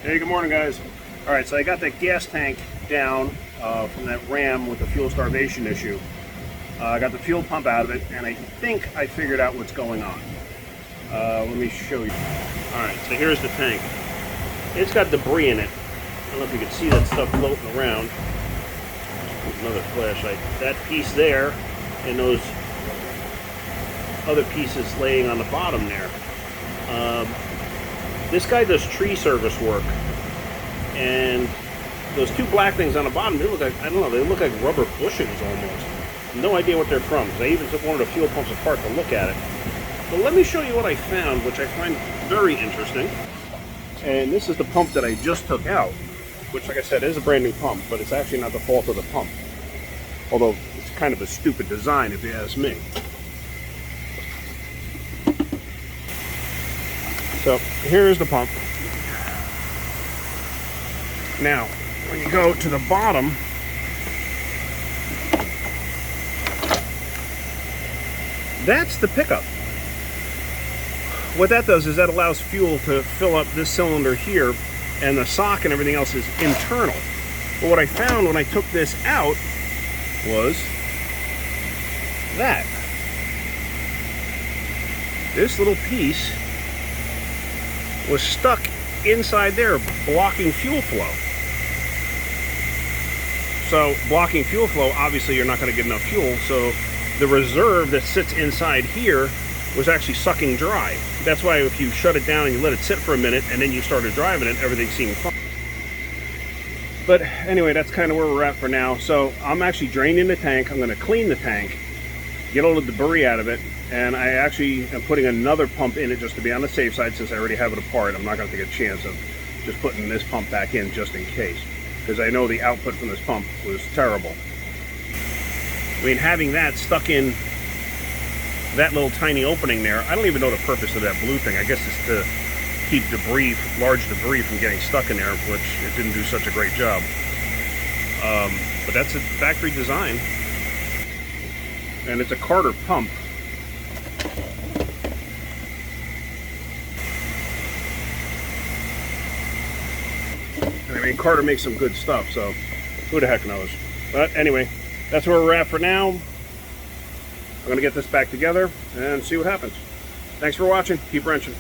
Hey, good morning, guys. All right, so I got that gas tank down from that ram with the fuel starvation issue. I got the fuel pump out of it, and I think I figured out what's going on. Let me show you. All right, so here's the tank. It's got debris in it. I don't know if you can see that stuff floating around. There's another flashlight. That piece there, and those other pieces laying on the bottom there. This guy does tree service work, and those two black things on the bottom, they look like, I don't know, they look like rubber bushings almost. No idea what they're from. I even took one of the fuel pumps apart to look at it. But let me show you what I found, which I find very interesting. And this is the pump that I just took out, which, like I said, is a brand new pump, but it's actually not the fault of the pump. Although it's kind of a stupid design, if you ask me. So here's the pump. Now, when you go to the bottom, that's the pickup. What that does is that allows fuel to fill up this cylinder here, and the sock and everything else is internal. But what I found when I took this out was that. This little piece was stuck inside there, blocking fuel flow. So blocking fuel flow, obviously you're not going to get enough fuel, so the reserve that sits inside here was actually sucking dry. That's why if you shut it down and you let it sit for a minute and then you started driving it, everything seemed fine. But anyway, that's kind of where we're at for now. So I'm actually draining the tank. I'm going to clean the tank, get all the debris out of it, and I actually am putting another pump in it just to be on the safe side since I already have it apart. I'm not going to take a chance of just putting this pump back in just in case, because I know the output from this pump was terrible. I mean, having that stuck in that little tiny opening there, I don't even know the purpose of that blue thing. I guess it's to keep debris, large debris, from getting stuck in there, which it didn't do such a great job. But that's a factory design. And it's a Carter pump. I mean, Carter makes some good stuff, so who the heck knows. But anyway, that's where we're at for now. I'm going to get this back together and see what happens. Thanks for watching. Keep wrenching.